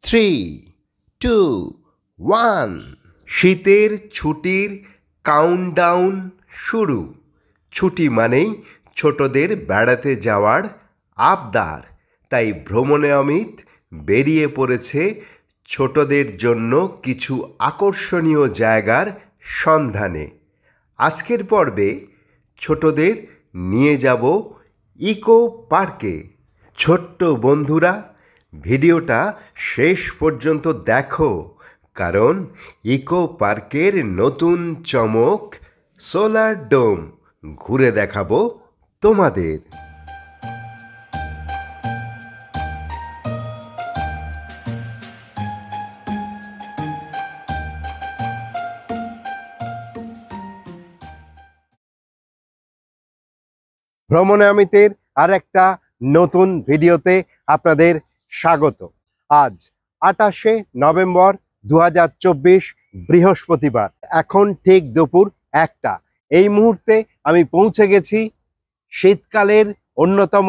3, 2, 1 শীতের ছুটির কাউন্টডাউন শুরু। ছুটি মানেই ছোটদের বেড়াতে যাওয়ার আবদার। তাই ভ্রমণে অমিত বেরিয়ে পড়েছে ছোটদের জন্য কিছু আকর্ষণীয় জায়গার সন্ধানে। আজকের পর্বে ছোটদের নিয়ে যাব ইকো পার্কে। ছোট্ট বন্ধুরা, ভিডিওটা শেষ পর্যন্ত দেখো, কারণ ইকো পার্কের নতুন চমক সোলার ডোম ঘুরে দেখাবো তোমাদের। ভ্রমণে অমিতের আর একটা নতুন ভিডিওতে আপনাদের স্বাগত। আজ 28শে নভেম্বর 2024 বৃহস্পতিবার। এখন ঠিক দুপুর 1টা। এই মুহূর্তে আমি পৌঁছে গেছি শীতকালের অন্যতম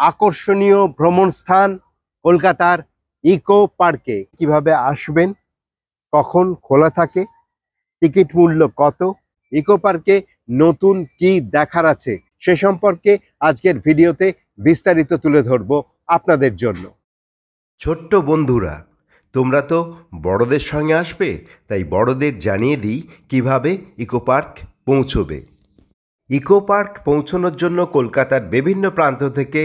আকর্ষণীয় ভ্রমণ স্থান কলকাতার ইকো পার্কে। কিভাবে আসবেন, কখন খোলা থাকে, টিকিট মূল্য কত, ইকো পার্কে নতুন কি দেখার আছে, সে সম্পর্কে আজকের ভিডিওতে বিস্তারিত তুলে ধরব আপনাদের জন্য। ছোট্ট বন্ধুরা, তোমরা তো বড়দের সঙ্গে আসবে, তাই বড়দের জানিয়ে দিই কিভাবে ইকো পার্ক পৌঁছবে। ইকো পার্ক পৌঁছানোর জন্য কলকাতার বিভিন্ন প্রান্ত থেকে,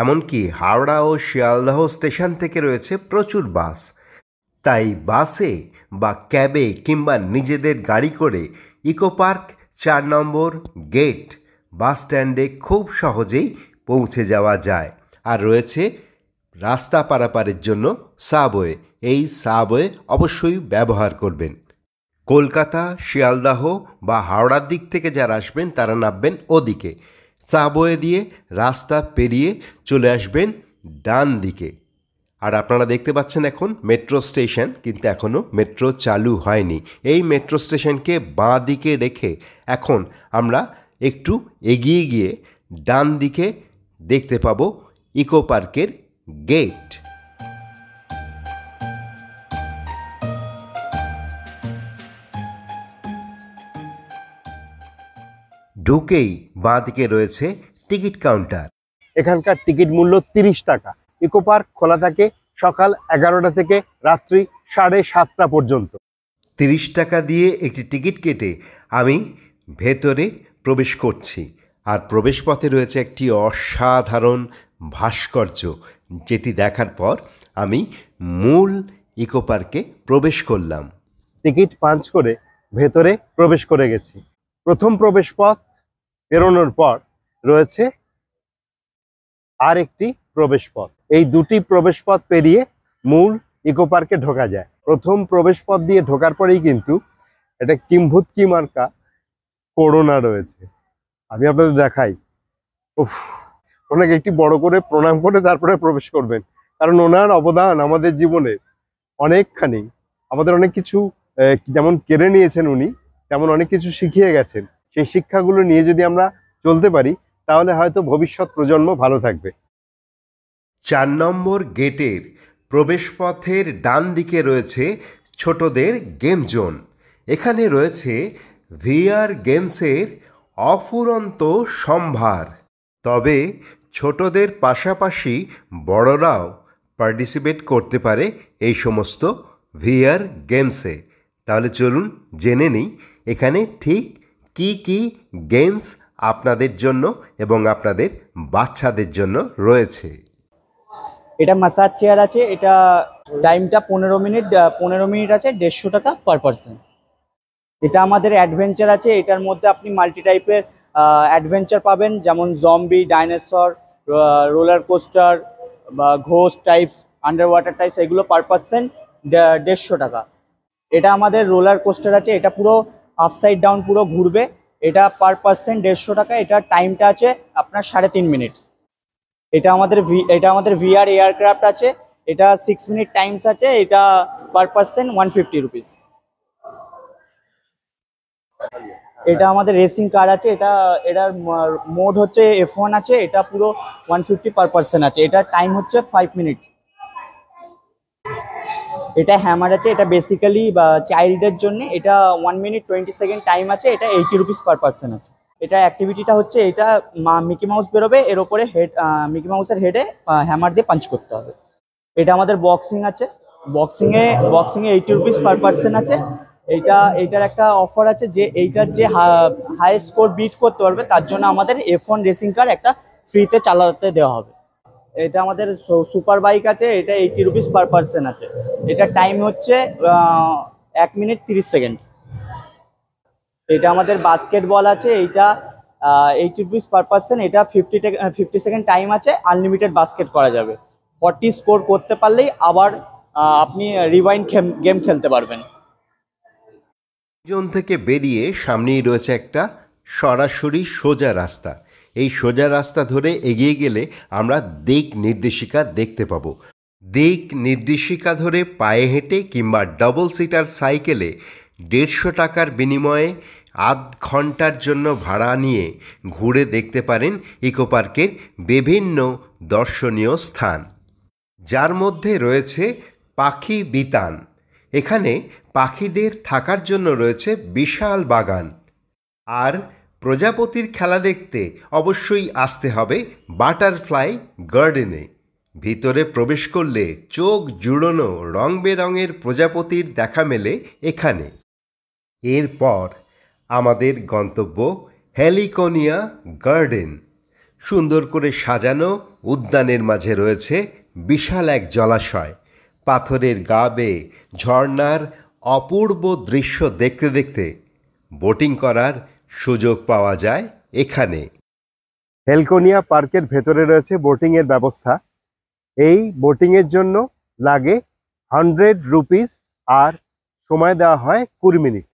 এমনকি হাওড়া ও শিয়ালদহ স্টেশন থেকে রয়েছে প্রচুর বাস। তাই বাসে বা ক্যাবে কিংবা নিজেদের গাড়ি করে ইকো পার্ক 4 নম্বর গেট বাস স্ট্যান্ডে খুব সহজেই পৌঁছে যাওয়া যায়। আর রয়েছে রাস্তা পারাপারের জন্য সাবওয়ে। এই সাবওয়ে অবশ্যই ব্যবহার করবেন। কলকাতা, শিয়ালদহ বা হাওড়ার দিক থেকে যারা আসবেন তারা নামবেন ওদিকে। সাবওয়ে দিয়ে রাস্তা পেরিয়ে চলে আসবেন ডান দিকে। আর আপনারা দেখতে পাচ্ছেন এখন মেট্রো স্টেশন, কিন্তু এখনও মেট্রো চালু হয়নি। এই মেট্রো স্টেশনকে বাঁ দিকে রেখে এখন আমরা একটু এগিয়ে গিয়ে ডান দিকে দেখতে পাবো ইকো পার্কের গেট। ঢুকেই বাঁ দিকে রয়েছে টিকিট কাউন্টার। এখানকার টিকিট মূল্য 30 টাকা। ইকো পার্ক খোলা থাকে সকাল 11টা থেকে রাত্রি 7:30 পর্যন্ত। 30 টাকা দিয়ে একটি টিকিট কেটে আমি ভেতরে প্রবেশ করছি। আর প্রবেশপথে রয়েছে একটি অসাধারণ ভাস্কর্য, যেটি দেখার পর আমি মূল ইকো পার্কে প্রবেশ করলাম। টিকিট পাঞ্চ করে ভেতরে প্রবেশ করে গেছি। প্রথম প্রবেশপথ পেরোনোর পর রয়েছে আর একটি প্রবেশপথ। এই দুটি প্রবেশপথ পেরিয়ে মূল ইকো পার্কে ঢোকা যায়। প্রথম প্রবেশপথ দিয়ে ঢোকার পরেই কিন্তু এটা কিম্ভূত কি মার্কা করোনা রয়েছে। আমি আপনাদের দেখাই। উফ, ওনাকে একটি বড় করে প্রণাম করে তারপরে প্রবেশ করবেন, কারণ ওনার অবদান আমাদের জীবনে অনেকখানি। আমাদের অনেক কিছু যেমন কেড়ে নিয়েছেন উনি, তেমন অনেক কিছু শিখিয়ে গেছেন। সেই শিক্ষাগুলো নিয়ে যদি আমরা চলতে পারি, তাহলে হয়তো ভবিষ্যৎ প্রজন্ম ভালো থাকবে। 4 নম্বর গেটের প্রবেশপথের ডান দিকে রয়েছে ছোটদের গেম জোন। এখানে রয়েছে ভিআর গেমসের অফুরন্ত সম্ভার। তবে ছোটদের পাশাপাশি বড়রাও পার্টিসিপেট করতে পারে এই সমস্ত ভিআর গেমসে। তাহলে চলুন জেনে নিই এখানে ঠিক কি কি গেমস আপনাদের জন্য এবং আপনাদের বাচ্চাদের জন্য রয়েছে। এটা ম্যাসাজ চেয়ার আছে, এটা টাইমটা 15 মিনিট আছে, 150 টাকা পার পারসন। এটা আমাদের অ্যাডভেঞ্চার আছে, এটার মধ্যে আপনি মাল্টি টাইপের অ্যাডভেঞ্চার পাবেন, যেমন জম্বি, ডাইনোসর, রোলার কোস্টার বা ghost types, under water types, এগুলো পার পারসন 150 টাকা। এটা আমাদের রোলার কোস্টার আছে, এটা পুরো আপসাইড ডাউন পুরো ঘুরবে, এটা পার পারসন 150 টাকা। এটা টাইমটা আছে আপনার 3.5 মিনিট। এটা আমাদের ভিআর এয়ারক্রাফট আছে, এটা 6 মিনিট টাইমস আছে, এটা পার পারসন 150 রুপিস। এটা আমাদের রেসিং কার আছে, এটার মোড হচ্ছে F1 আছে, এটা পুরো 150 পার পারসন আছে, এটা টাইম হচ্ছে 5 মিনিট। এটা হ্যামার আছে, এটা বেসিক্যালি চাইল্ডের জন্য। এটা 1 মিনিট 20 সেকেন্ড টাইম আছে, এটা 80 রুপিস পার পার্সন আছে। এটা অ্যাক্টিভিটিটা হচ্ছে, এটা মিকি মাউস বেরোবে, এর ওপরে হেড, মিকি মাউসের হেডে হ্যামার দিয়ে পাঞ্চ করতে হবে। এটা আমাদের বক্সিং আছে, বক্সিংয়ে 80 রুপিস পার পার্সন আছে। এইটার একটা অফার আছে, যে এইটার যে হাই স্কোর বিট করতে পারবে তার জন্য আমাদের F1 রেসিং কার একটা ফ্রিতে চালাতে দেওয়া হবে। এটা আমাদের সুপার বাইক আছে, এটা 80 রুপিস পার পার্সন আছে। এটা টাইম হচ্ছে 1 মিনিট 30 সেকেন্ড। এটা আমাদের বাস্কেটবল আছে, এইটা 80 রুপিস পার পার্সন। এটা 50 সেকেন্ড টাইম আছে, আনলিমিটেড বাস্কেট করা যাবে। 40 স্কোর করতে পারলেই আবার আপনি রিওয়াইন্ড গেম খেলতে পারবেন। জোন থেকে বেরিয়ে সামনেই রয়েছে একটা সরাসরি সোজা রাস্তা। এই সোজা রাস্তা ধরে এগিয়ে গেলে আমরা দিক নির্দেশিকা দেখতে পাবো। দিক নির্দেশিকা ধরে পায়ে হেঁটে কিংবা ডবল সিটার সাইকেলে 150 টাকার বিনিময়ে আধ ঘন্টার জন্য ভাড়া নিয়ে ঘুরে দেখতে পারেন ইকো পার্কের বিভিন্ন দর্শনীয় স্থান, যার মধ্যে রয়েছে পাখি বিতান। এখানে পাখিদের থাকার জন্য রয়েছে বিশাল বাগান। আর প্রজাপতির খেলা দেখতে অবশ্যই আসতে হবে বাটারফ্লাই গার্ডেনে। ভিতরে প্রবেশ করলে চোখ জুড়োনো রং বেরঙের প্রজাপতির দেখা মেলে এখানে। এরপর আমাদের গন্তব্য হেলিকোনিয়া গার্ডেন। সুন্দর করে সাজানো উদ্যানের মাঝে রয়েছে বিশাল এক জলাশয়। পাথরের গা বেয়ে ঝর্ণার অপূর্ব দৃশ্য দেখতে দেখতে বোটিং করার সুযোগ পাওয়া যায় এখানে। হেলিকোনিয়া পার্কের ভেতরে রয়েছে বোটিংয়ের ব্যবস্থা। এই বোটিংয়ের জন্য লাগে 100 রুপিস, আর সময় দেওয়া হয় 20 মিনিট।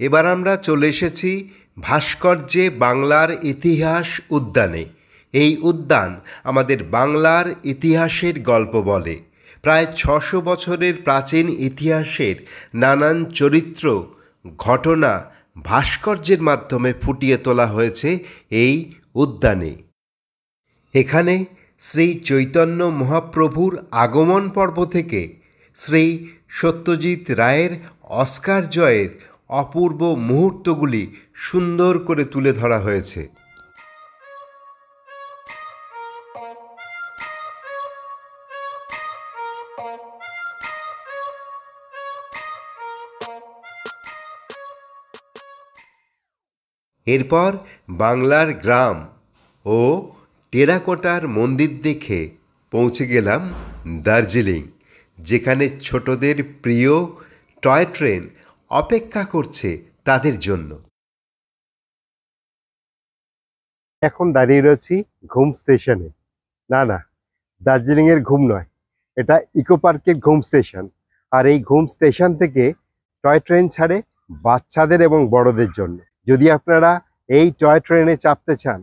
এবার আমরা চলে এসেছি ভাস্কর্যে বাংলার ইতিহাস উদ্যানে। এই উদ্যান আমাদের বাংলার ইতিহাসের গল্প বলে। প্রায় 600 বছরের প্রাচীন ইতিহাসের নানান চরিত্র, ঘটনা ভাস্কর্যের মাধ্যমে ফুটিয়ে তোলা হয়েছে এই উদ্যানে। এখানে শ্রী চৈতন্য মহাপ্রভুর আগমন পর্ব থেকে শ্রী সত্যজিৎ রায়ের অস্কার জয়ের অপূর্ব মুহূর্তগুলি সুন্দর করে তুলে ধরা হয়েছে। এরপর বাংলার গ্রাম ও টেরাকোটার মন্দির দেখে পৌঁছে গেলাম দার্জিলিং, যেখানে ছোটদের প্রিয় টয় ট্রেন অপেক্ষা করছে তাদের জন্য। এখন দাঁড়িয়ে রয়েছি ঘুম স্টেশনে। না, দার্জিলিংয়ের ঘুম নয়, এটা ইকো পার্কের ঘুম স্টেশন। আর এই ঘুম স্টেশন থেকে টয় ট্রেন ছাড়ে বাচ্চাদের এবং বড়দের জন্য। যদি আপনারা এই টয় ট্রেনে চাপতে চান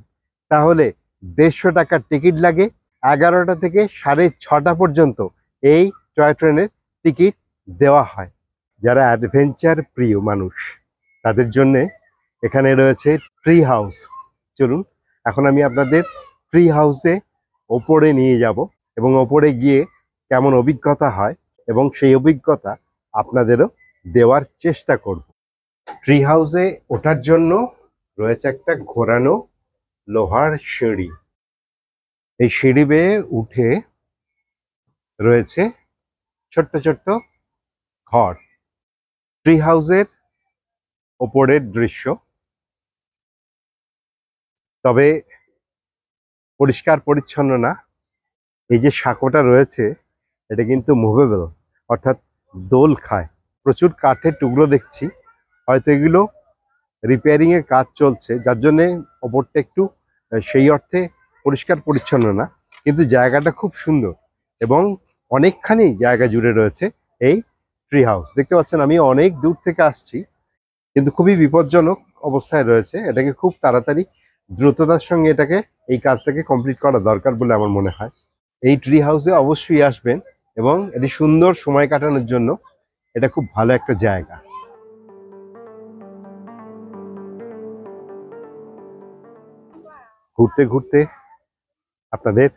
তাহলে 150 টাকার টিকিট লাগে। 11টা থেকে 6:30 পর্যন্ত এই টয় ট্রেনের টিকিট দেওয়া হয়। যারা অ্যাডভেঞ্চার প্রিয় মানুষ তাদের জন্যে এখানে রয়েছে ট্রি হাউস। চলুন এখন আমি আপনাদের ট্রি হাউসে ওপরে নিয়ে যাব এবং ওপরে গিয়ে কেমন অভিজ্ঞতা হয় এবং সেই অভিজ্ঞতা আপনাদেরও দেওয়ার চেষ্টা করব। ট্রি হাউসে ওঠার জন্য রয়েছে একটা ঘোরানো লোহার সিঁড়ি। এই সিঁড়ি বেয়ে উঠে রয়েছে ছোট্ট ছোট্ট ঘর। ট্রি হাউসের ওপরের দৃশ্য, তবে পরিষ্কার পরিচ্ছন্ন না। এই যে সাঁকোটা রয়েছে এটা কিন্তু মুভেবল, অর্থাৎ দোল খায়। প্রচুর কাঠের টুকরো দেখছি, হয়তো এগুলো রিপেয়ারিং এর কাজ চলছে, যার জন্যে ওপরটা একটু সেই অর্থে পরিষ্কার পরিচ্ছন্ন না। কিন্তু জায়গাটা খুব সুন্দর এবং অনেকখানি জায়গা জুড়ে রয়েছে এই ট্রি হাউস। দেখতে পাচ্ছেন আমি অনেক দূর থেকে আসছি, কিন্তু খুবই বিপজ্জনক অবস্থায় রয়েছে। এটাকে খুব তাড়াতাড়ি দ্রুততার সঙ্গে এই কাজটাকে কমপ্লিট করা দরকার বলে আমার মনে হয়। এই ট্রি হাউসে অবশ্যই আসবেন এবং এটি সুন্দর সময় কাটানোর জন্য এটা খুব ভালো একটা জায়গা। ঘুরতে ঘুরতে আপনাদের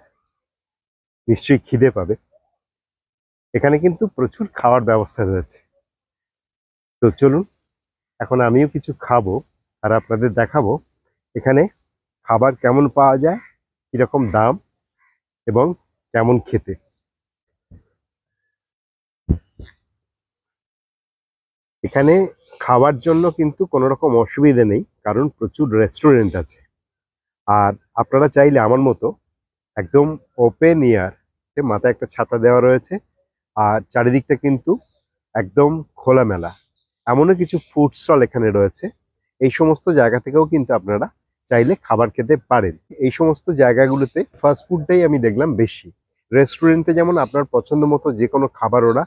নিশ্চয়ই খিদে পাবে। এখানে কিন্তু প্রচুর খাওয়ার ব্যবস্থা রয়েছে। তো চলুন এখন আমিও কিছু খাবো আর আপনাদের দেখাবো এখানে খাবার কেমন পাওয়া যায়, কিরকম দাম এবং কেমন খেতে। এখানে খাওয়ার জন্য কিন্তু কোনো রকম অসুবিধা নেই, কারণ প্রচুর রেস্টুরেন্ট আছে। আর আপনারা চাইলে আমার মতো একদম ওপেন এয়ার, মাথায় একটা ছাতা দেওয়া রয়েছে আর চারিদিকটা কিন্তু একদম খোলামেলা, এমনও কিছু ফুড স্টল এখানে রয়েছে। এই সমস্ত জায়গা থেকেও কিন্তু আপনারা চাইলে খাবার খেতে পারেন। এই সমস্ত জায়গাগুলোতে ফাস্ট ফুডটাই আমি দেখলাম বেশি। রেস্টুরেন্টে যেমন আপনার পছন্দ মতো যে কোনো খাবার ওরা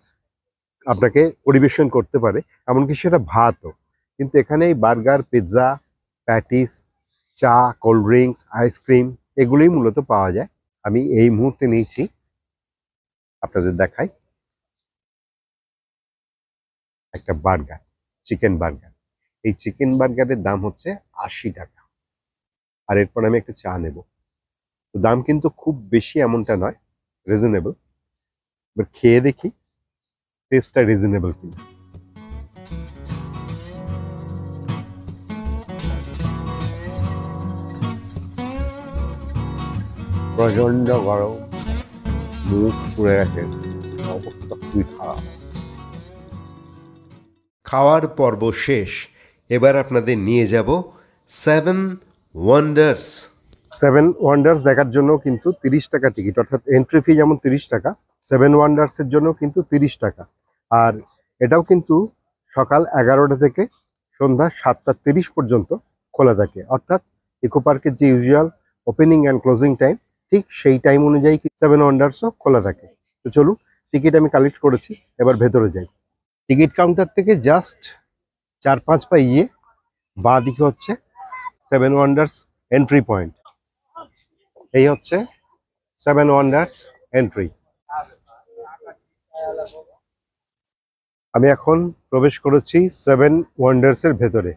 আপনাকে পরিবেশন করতে পারে, এমনকি সেটা ভাতও, কিন্তু এখানে এই বার্গার, পিৎজা, প্যাটিস, চা, কোল্ড ড্রিঙ্কস, আইসক্রিম এগুলোই মূলত পাওয়া যায়। আমি এই মুহূর্তে নিয়েছি, আপনাদের দেখাই, একটা বার্গার, চিকেন বার্গার। এই চিকেন বার্গারের দাম হচ্ছে 80 টাকা। আর এরপর আমি একটা চা নেব। তো দাম কিন্তু খুব বেশি এমনটা নয়, রিজনেবল। এবার খেয়ে দেখি টেস্টটা রিজনেবল কিনা। প্রচন্ড গরম, মুখ পুড়ে গেছে, অবস্থা খুবই খারাপ। খাওয়ার পর্ব শেষ। এবার আপনাদের নিয়ে যাব 7 ওয়ান্ডার্স। 7 ওয়ান্ডার্স দেখার জন্য কিন্তু 30 টাকা টিকিট, অর্থাৎ এন্ট্রি ফি যেমন 30 টাকা, 7 ওয়ান্ডার্সের জন্য কিন্তু 30 টাকা। আর এটাও কিন্তু সকাল 11টা থেকে সন্ধ্যা 7:30 পর্যন্ত খোলা থাকে, অর্থাৎ ইকো পার্কের যে usual opening and closing time, ঠিক সেই টাইম অনুযায়ী 7 ওয়ান্ডার্সও খোলা থাকে। তো চলুন, টিকিট আমি কালেক্ট করেছি, এবার ভেতরে যাই। টিকিট কাউন্টার থেকে জাস্ট 4-5 পা বাঁ দিকে হচ্ছে 7 ওয়ান্ডার্স এন্ট্রি পয়েন্ট। এই হচ্ছে 7 ওয়ান্ডার্স এন্ট্রি। আমি এখন প্রবেশ করেছি 7 ওয়ান্ডার্স এর ভেতরে।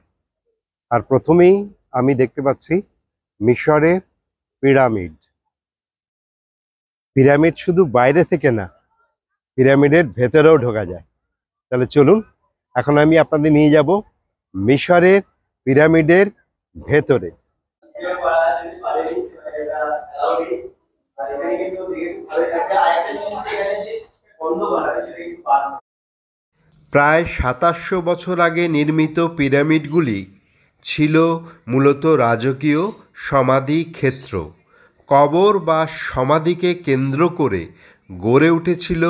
আর প্রথমেই আমি দেখতে পাচ্ছি মিশরের পিরামিড। পিরামিড শুধু বাইরে থেকে না, পিরামিডের ভেতরেও ঢোকা যায়। তাহলে চলুন, এখন আমি আপনাদের নিয়ে যাব মিশরের পিরামিডের ভেতরে। প্রায় 2700 বছর আগে নির্মিত পিরামিডগুলি ছিল মূলত রাজকীয় সমাধি ক্ষেত্র। কবর বা সমাধিকে কেন্দ্র করে গড়ে উঠেছিল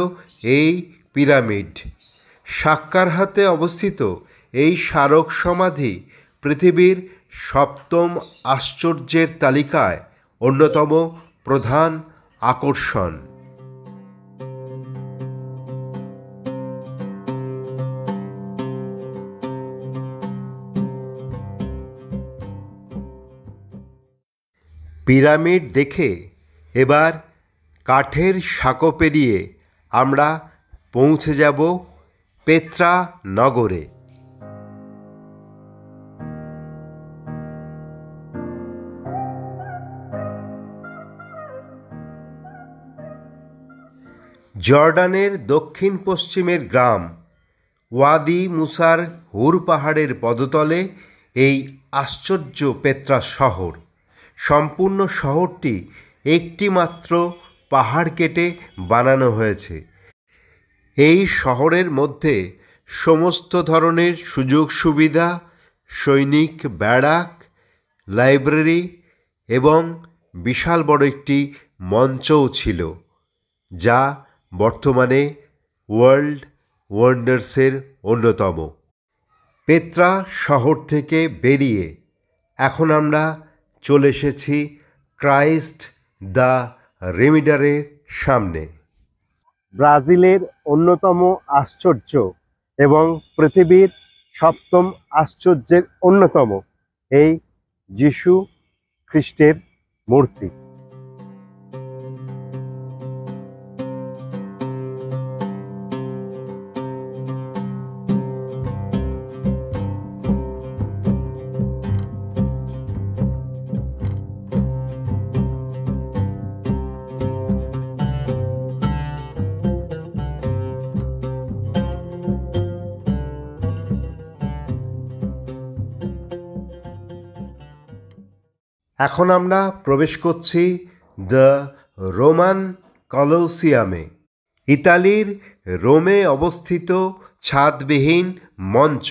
এই পিরামিড। সাক্কার হাতে অবস্থিত এই স্মারক সমাধি পৃথিবীর 7ম আশ্চর্যের তালিকায় অন্যতম প্রধান আকর্ষণ। পিরামিড দেখে এবার কাঠের সাঁকো পেরিয়ে আমরা পৌঁছে যাব পেত্রা নগরে। জর্ডানের দক্ষিণ পশ্চিমের গ্রাম ওয়াদি মুসার হুর পাহাড়ের পদতলে এই আশ্চর্য পেত্রা শহর। সম্পূর্ণ শহরটি একটি মাত্র পাহাড় কেটে বানানো হয়েছে। এই শহরের মধ্যে সমস্ত ধরনের সুযোগ সুবিধা, সৈনিক ব্যারাক, লাইব্রেরি এবং বিশাল বড় একটি মঞ্চও ছিল, যা বর্তমানে ওয়ার্ল্ড ওয়ান্ডার্সের অন্যতম। পেত্রা শহর থেকে বেরিয়ে এখন আমরা চলে এসেছি ক্রাইস্ট দ্য রিডিমারের সামনে। ব্রাজিলের অন্যতম আশ্চর্য এবং পৃথিবীর 7ম আশ্চর্যের অন্যতম এই যিশু খ্রিস্টের মূর্তি। এখন আমরা প্রবেশ করছি দ্য রোমান কলোসিয়ামে, ইতালির রোমে অবস্থিত ছাদবিহীন মঞ্চ।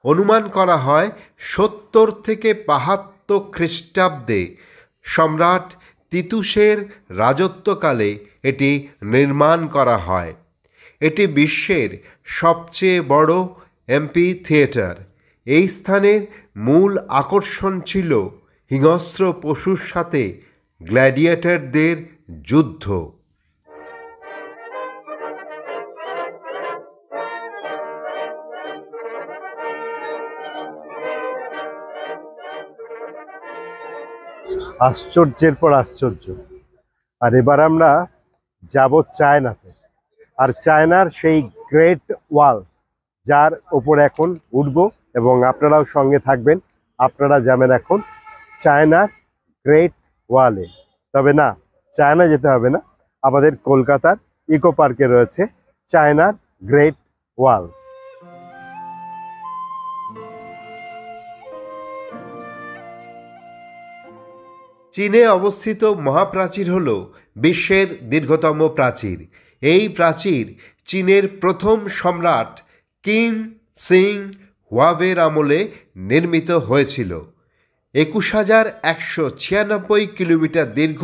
অনুমান করা হয় 70 থেকে 72 খ্রিস্টাব্দে সম্রাট তিতুসের রাজত্বকালে এটি নির্মাণ করা হয়। এটি বিশ্বের সবচেয়ে বড় এমপি থিয়েটার। এই স্থানের মূল আকর্ষণ ছিল হিংস্র পশুর সাথে গ্ল্যাডিয়েটরদের যুদ্ধ। আশ্চর্যের পর আশ্চর্য। আর এবার আমরা যাব চায়নাতে, আর চায়নার সেই গ্রেট ওয়াল, যার ওপর এখন উঠব এবং আপনারাও সঙ্গে থাকবেন। আপনারা যাবেন এখন চায়নার গ্রেট ওয়ালে। তবে না, চায়না যেতে হবে না, আমাদের কলকাতার ইকো পার্কে রয়েছে চায়নার গ্রেট ওয়াল। চীনে অবস্থিত মহাপ্রাচীর হল বিশ্বের দীর্ঘতম প্রাচীর। এই প্রাচীর চীনের প্রথম সম্রাট কিং সিং হুয়াবের আমলে নির্মিত হয়েছিল। 21,196 কিলোমিটার দীর্ঘ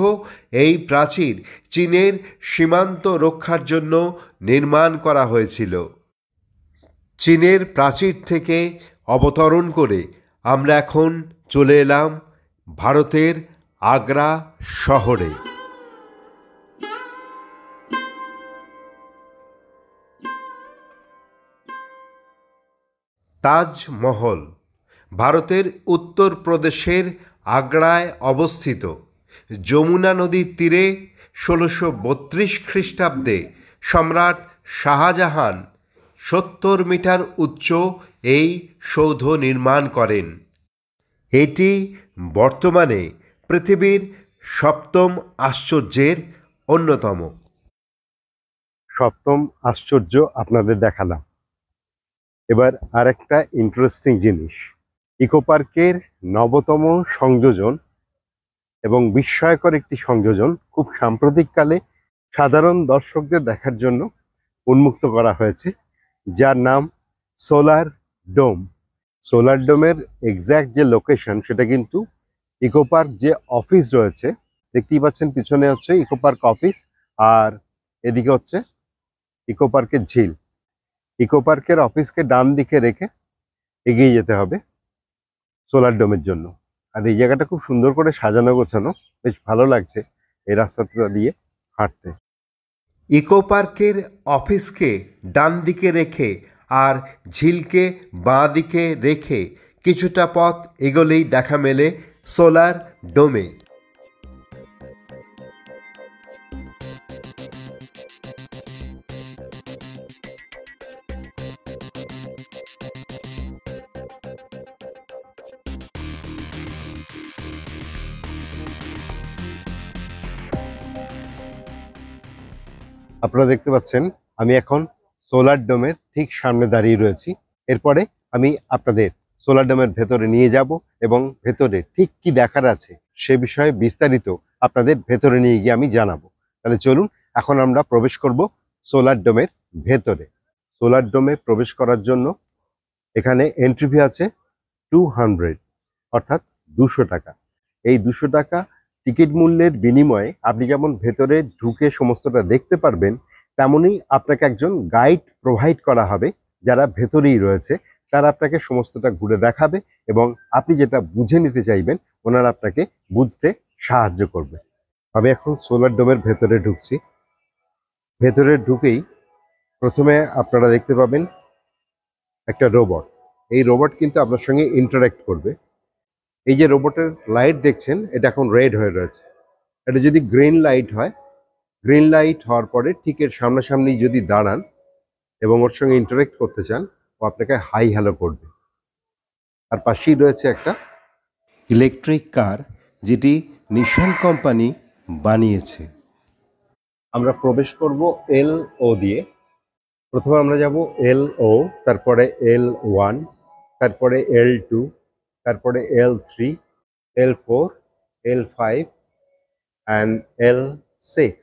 এই প্রাচীর চীনের সীমান্ত রক্ষার জন্য নির্মাণ করা হয়েছিল। চীনের প্রাচীর থেকে অবতরণ করে আমরা এখন চলে এলাম ভারতের আগ্রা শহরে। তাজমহল ভারতের উত্তরপ্রদেশের আগ্রায় অবস্থিত। যমুনা নদীর তীরে 1632 খ্রিস্টাব্দে সম্রাট শাহজাহান 70 মিটার উচ্চ এই সৌধ নির্মাণ করেন। এটি বর্তমানে পৃথিবীর সপ্তম আশ্চর্যের অন্যতম। সপ্তম আশ্চর্য আপনাদের দেখালাম। এবার আরেকটা ইন্টারেস্টিং জিনিস, ইকো পার্কের নবতম সংযোজন এবং বিস্ময়কর একটি সংযোজন খুব সাম্প্রতিককালে সাধারণ দর্শকদের দেখার জন্য উন্মুক্ত করা হয়েছে, যার নাম সোলার ডোম। সোলার ডোমের এক্স্যাক্ট যে লোকেশন সেটা কিন্তু ইকো পার্ক যে অফিস রয়েছে, দেখতেই পাচ্ছেন পিছনে হচ্ছে ইকো পার্ক অফিস, আর এদিকে হচ্ছে ইকো পার্কের ঝিল। ইকো পার্কের অফিসকে ডান দিকে রেখে এগিয়ে যেতে হবে সোলার ডোমের জন্য। আর এই জায়গাটা খুব সুন্দর করে সাজানো গোছানো, বেশ ভালো লাগছে এই রাস্তাটা দিয়ে হাঁটতে। ইকো পার্কের অফিসকে ডান দিকে রেখে আর ঝিলকে বাঁ দিকে রেখে কিছুটা পথ এগোলেই দেখা মেলে সোলার ডোমে। আপনারা দেখতে পাচ্ছেন আমি এখন সোলার ডোমের ঠিক সামনে দাঁড়িয়ে রয়েছি। এরপরে আমি আপনাদের সোলার ডোমের ভেতরে নিয়ে যাব এবং ভেতরে ঠিক কি দেখার আছে সে বিষয়ে বিস্তারিত আপনাদের ভেতরে নিয়ে গিয়ে আমি জানাবো। তাহলে চলুন এখন আমরা প্রবেশ করব সোলার ডোমের ভেতরে। সোলার ডোমে প্রবেশ করার জন্য এখানে এন্ট্রি ফি আছে 200, অর্থাৎ 200 টাকা। এই 200 টাকা টিকিট মূল্যের বিনিময়ে আপনি যেমন ভেতরে ঢুকে সমস্তটা দেখতে পারবেন, তেমনই আপনাকে একজন গাইড প্রোভাইড করা হবে যারা ভেতরেই রয়েছে। তারা আপনাকে সমস্তটা ঘুরে দেখাবে এবং আপনি যেটা বুঝে নিতে চাইবেন ওনারা আপনাকে বুঝতে সাহায্য করবে। আমি এখন সোলার ডোমের ভেতরে ঢুকছি। ভেতরে ঢুকেই প্রথমে আপনারা দেখতে পাবেন একটা রোবট। এই রোবট কিন্তু আপনার সঙ্গে ইন্টারঅ্যাক্ট করবে। এই যে রোবটের লাইট দেখছেন এটা এখন রেড হয়ে রয়েছে। এটা যদি গ্রিন লাইট হয়, গ্রিন লাইট হওয়ার পরে ঠিক এর সামনাসামনি যদি দাঁড়ান এবং ওর সঙ্গে ইন্টারঅ্যাক্ট করতে চান, ও আপনাকে হাই হ্যালো করবে। আর পাশেই রয়েছে একটা ইলেকট্রিক কার, যেটি নিশান কোম্পানি বানিয়েছে। আমরা প্রবেশ করব LO দিয়ে। প্রথমে আমরা যাব LO, তারপরে L1, তারপরে L2, তারপরে L3, L4, L5 and L6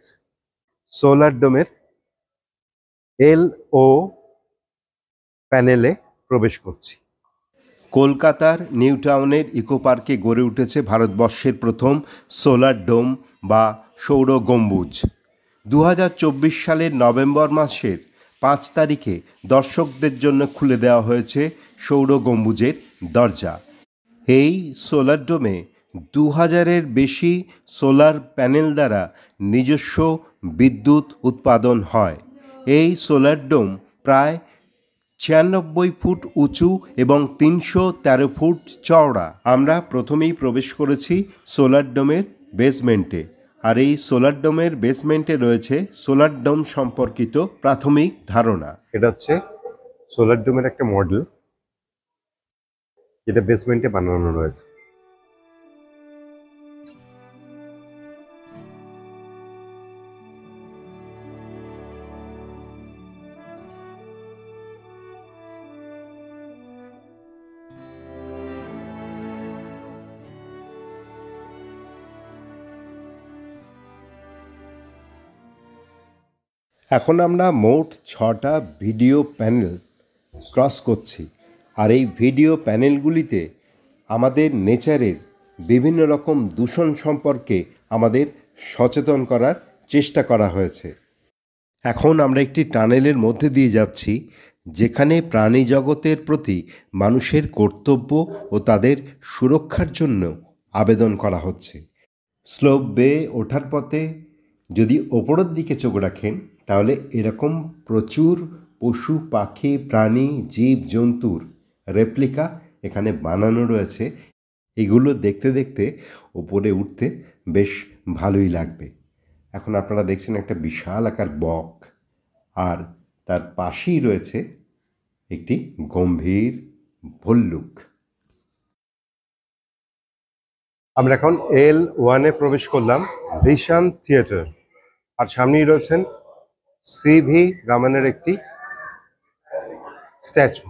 solar ডোমের LO প্যানেলে প্রবেশ করছি। কলকাতার নিউ টাউনের ইকো পার্কে গড়ে উঠেছে ভারতবর্ষের প্রথম সোলার ডোম বা সৌর গম্বুজ। 2024 সালের নভেম্বর মাসের 5 তারিখে দর্শকদের জন্য খুলে দেওয়া হয়েছে সৌর গম্বুজের দরজা। এই সোলার ডোমে 2000-এর বেশি সোলার প্যানেল দ্বারা নিজস্ব বিদ্যুৎ উৎপাদন হয়। এই সোলার ডোম প্রায় 96 ফুট উঁচু এবং 313 ফুট চওড়া। আমরা প্রথমেই প্রবেশ করেছি সোলার ডোমের বেসমেন্টে, আর এই সোলার ডোমের বেসমেন্টে রয়েছে সোলার ডোম সম্পর্কিত প্রাথমিক ধারণা। এটা হচ্ছে সোলার ডোমের একটা মডেল, যেটা বেসমেন্টে বানানো রয়েছে। এখন আমরা মোট 6টা ভিডিও প্যানেল ক্রস করছি, আর এই ভিডিও প্যানেলগুলিতে আমাদের নেচারের বিভিন্ন রকম দূষণ সম্পর্কে আমাদের সচেতন করার চেষ্টা করা হয়েছে। এখন আমরা একটি টানেলের মধ্যে দিয়ে যাচ্ছি, যেখানে প্রাণী জগতের প্রতি মানুষের কর্তব্য ও তাদের সুরক্ষার জন্য আবেদন করা হচ্ছে। স্লোপ বেয়ে ওঠার পথে যদি ওপরের দিকে চোখ রাখেন, তাহলে এরকম প্রচুর পশু পাখি প্রাণী জীব জন্তুর রেপ্লিকা এখানে বানানো রয়েছে। এগুলো দেখতে দেখতে ওপরে উঠতে বেশ ভালোই লাগবে। এখন আপনারা দেখছেন একটা বিশাল আকার বক, আর তার পাশেই রয়েছে একটি গম্ভীর ভল্লুক। আমরা এখন L1 এ প্রবেশ করলাম, ভিশন থিয়েটার। আর সামনেই রয়েছেন সিভি রামানের একটি স্ট্যাচু।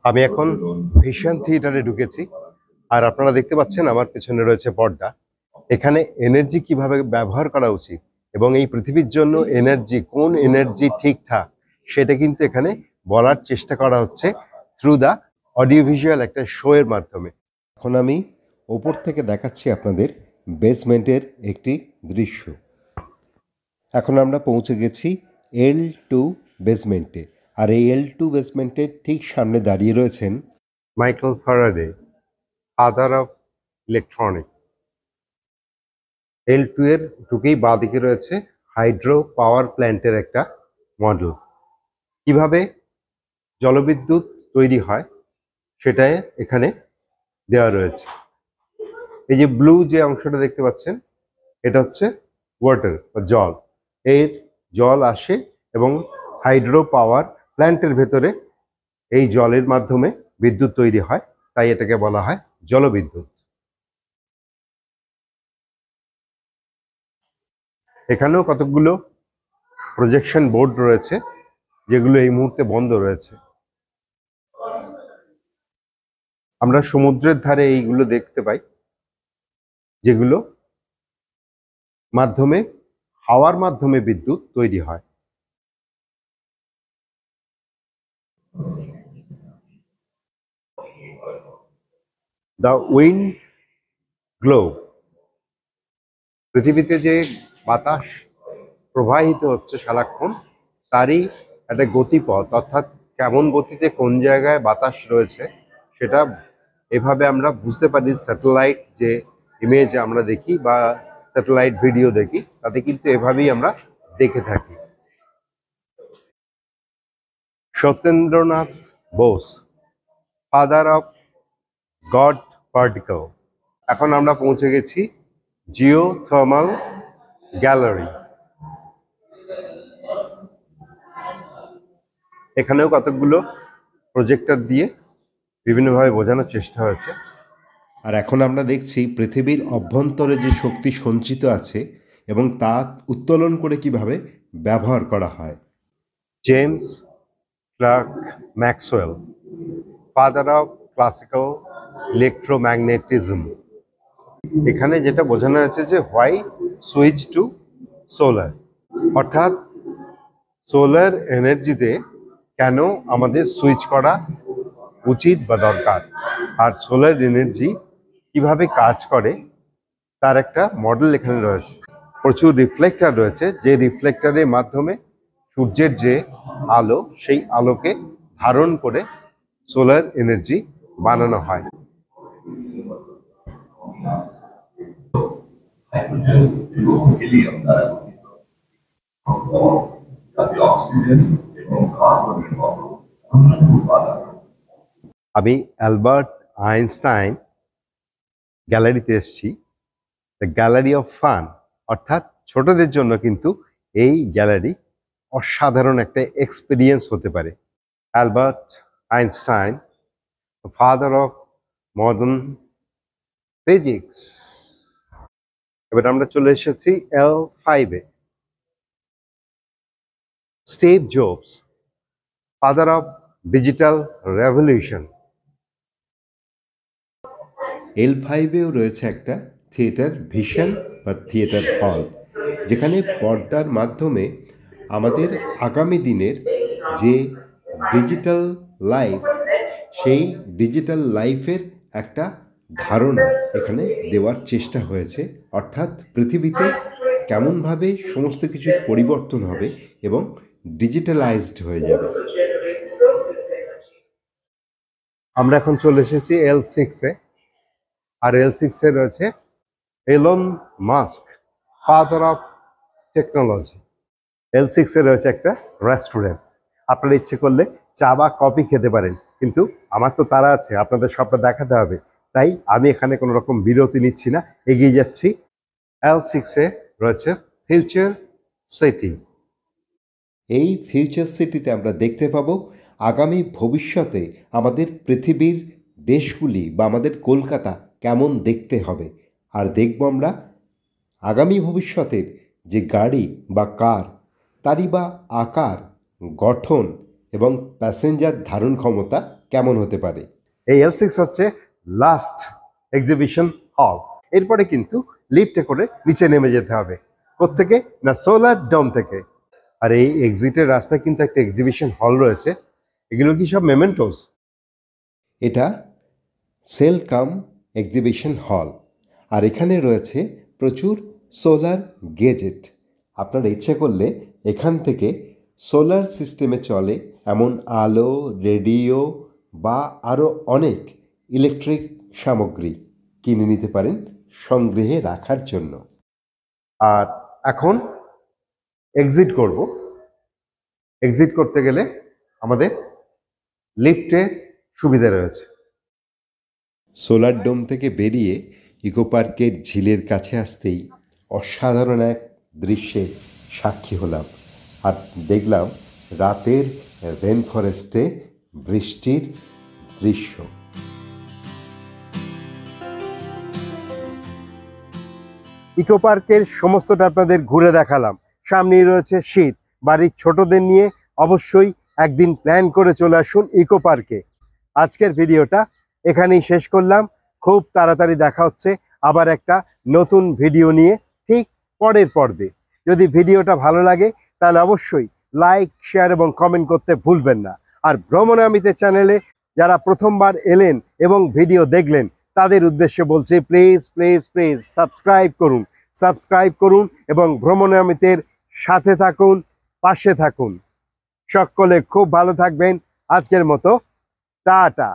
আমি এখন ভিশন থিয়েটারে ঢুকেছি, আর আপনারা দেখতে পাচ্ছেন আমার পেছনে রয়েছে পর্দা। এখানে এনার্জি কিভাবে ব্যবহার করা উচিত এবং এই পৃথিবীর জন্য এনার্জি, কোন এনার্জি ঠিকঠাক, সেটা কিন্তু এখানে বলার চেষ্টা করা হচ্ছে থ্রু দ্য অডিও ভিজুয়াল একটা শো এর মাধ্যমে। এখন আমি ওপর থেকে দেখাচ্ছি আপনাদের বেসমেন্টের একটি দৃশ্য। এখন আমরা পৌঁছে গেছি L2 বেসমেন্টে, আর এই L2 বেসমেন্টের ঠিক সামনে দাঁড়িয়ে রয়েছেন Michael Faraday, father of electronic. L2 এর ঢুকেই বাঁদিকে রয়েছে হাইড্রো পাওয়ার প্ল্যান্টের একটা মডেল। কিভাবে জলবিদ্যুৎ তৈরি হয় সেটা এখানে দেওয়া রয়েছে। এই যে ব্লু যে অংশটা দেখতে পাচ্ছেন, এটা হচ্ছে ওয়াটার বা জল। এর জল আসে এবং হাইড্রো পাওয়ার প্ল্যান্টের ভেতরে এই জলের মাধ্যমে বিদ্যুৎ তৈরি হয়, তাই এটাকে বলা হয় জলবিদ্যুৎ। এখানেও কতগুলো প্রজেকশন বোর্ড রয়েছে, যেগুলো এই মুহূর্তে বন্ধ রয়েছে। আমরা সমুদ্রের ধারে এইগুলো দেখতে পাই, যেগুলো মাধ্যমে হাওয়ার মাধ্যমে বিদ্যুৎ তৈরি হয়। The wind globe. পৃথিবীতে যে বাতাস প্রবাহিত হচ্ছে সারাক্ষণ, তারই একটা গতিপথ, অর্থাৎ কেমন গতিতে কোন জায়গায় বাতাস রয়েছে সেটা এভাবে আমরা বুঝতে পারি। স্যাটেলাইট যে ইমেজ আমরা দেখি বা স্যাটেলাইট ভিডিও দেখি, তাতে কিন্তু এভাবেই আমরা দেখে থাকি। Satyendranath Bose, father of god particle. এখন আমরা পৌঁছে গেছি জিওথার্মাল গ্যালারি। এখানেও কতগুলো প্রজেক্টর দিয়ে বিভিন্নভাবে বোঝানোর চেষ্টা হয়েছে। আর এখন আমরা দেখছি পৃথিবীর অভ্যন্তরে যে শক্তি সঞ্চিত আছে, এবং তা উত্তোলন করে কিভাবে ব্যবহার করা হয়। James Clerk Maxwell, father of classical electromagnetism. এখানে যেটা বোঝানো হয়েছে যে হোয়াই সুইচ টু সোলার, অর্থাৎ সোলার এনার্জিতে কেন আমাদের সুইচ করা উচিত বা দরকার, আর সোলার এনার্জি কিভাবে কাজ করে তার একটা মডেল এখানে রয়েছে। প্রচুর রিফ্লেক্টর রয়েছে, যে রিফ্লেক্টরের মাধ্যমে সূর্যের যে আলো সেই আলোকে ধারণ করে সোলার এনার্জি বানানো হয়। হিলিয়াম দ্বারা গঠিত যাতে অক্সিজেন এবং কার্বনের মতো অন্যান্য উপাদান। আমি অ্যালবার্ট আইনস্টাইন গ্যালারিতে এসেছি, দ্য গ্যালারি অফ ফান, অর্থাৎ ছোটদের জন্য কিন্তু এই গ্যালারি অসাধারণ একটা এক্সপিরিয়েন্স হতে পারে। Albert Einstein, father of modern physics. এবার আমরা চলে এসেছি L5-এ। Steve Jobs, father of digital revolution. L5-এও রয়েছে একটা থিয়েটার ভিশন বা থিয়েটার হল, যেখানে পর্দার মাধ্যমে আমাদের আগামী দিনের যে ডিজিটাল লাইফ, সেই ডিজিটাল লাইফের একটা ধারণা এখানে দেওয়ার চেষ্টা হয়েছে, অর্থাৎ পৃথিবীতে কেমনভাবে সমস্ত কিছুর পরিবর্তন হবে এবং ডিজিটালাইজড হয়ে যাবে। আমরা এখন চলে এসেছি L6-এ, আর L6-এ রয়েছে Elon Musk, father of technology. L6-এ রয়েছে একটা রেস্টুরেন্ট। আপনারা ইচ্ছে করলে চা বা কফি খেতে পারেন, কিন্তু আমার তো তাড়া আছে, আপনাদের সবটা দেখাতে হবে, তাই আমি এখানে কোনো রকম বিরতি নিচ্ছি না, এগিয়ে যাচ্ছি। L6-এ রয়েছে ফিউচার সিটি। এই ফিউচার সিটিতে আমরা দেখতে পাবো আগামী ভবিষ্যতে আমাদের পৃথিবীর দেশগুলি বা আমাদের কলকাতা কেমন দেখতে হবে, আর দেখব আমরা আগামী ভবিষ্যতের যে গাড়ি বা কার, তারই বা আকার, গঠন এবং প্যাসেঞ্জার ধারণ ক্ষমতা কেমন হতে পারে। এই L6 হচ্ছে লাস্ট এক্সিবিশন হল। এরপরে কিন্তু লিফটে করে নিচে নেমে যেতে হবে। কোত্থেকে না, সোলার ডোম থেকে। আর এই এক্সিটের রাস্তায় কিন্তু একটা এক্সিবিশন হল রয়েছে। এগুলো কি সব মেমেন্টোস? এটা সেল কাম এক্সিবিশন হল, আর এখানে রয়েছে প্রচুর সোলার গেজেট। আপনারা ইচ্ছে করলে এখান থেকে সোলার সিস্টেমে চলে এমন আলো, রেডিও বা আরও অনেক ইলেকট্রিক সামগ্রী কিনে নিতে পারেন সংগ্রহে রাখার জন্য। আর এখন এক্সিট করব। এক্সিট করতে গেলে আমাদের লিফটের সুবিধা রয়েছে। সোলার ডোম থেকে বেরিয়ে ইকো পার্কের ঝিলের কাছে আসতেই অসাধারণ এক দৃশ্যের সাক্ষী হলাম, আর দেখলাম রাতের রেন ফরেস্টে বৃষ্টির দৃশ্য। ইকো পার্কের সমস্তটা আপনাদের ঘুরে দেখালাম। সামনেই রয়েছে শীত। বাড়ির ছোটদের নিয়ে অবশ্যই একদিন প্ল্যান করে চলে আসুন ইকো পার্কে। আজকের ভিডিওটা এখানেই শেষ করলাম। খুব তাড়াতাড়ি দেখা হচ্ছে আবার একটা নতুন ভিডিও নিয়ে, ঠিক পরের পর্বে। যদি ভিডিওটা ভালো লাগে তাহলে অবশ্যই লাইক, শেয়ার এবং কমেন্ট করতে ভুলবেন না। আর ভ্রমণামিতে চ্যানেলে যারা প্রথমবার এলেন এবং ভিডিও দেখলেন, তাদের উদ্দেশ্যে বলছি প্লিজ প্লিজ প্লিজ সাবস্ক্রাইব করুন এবং ভ্রমণামিতের সাথে থাকুন, পাশে থাকুন। সকলে খুব ভালো থাকবেন। আজকের মতো টাটা।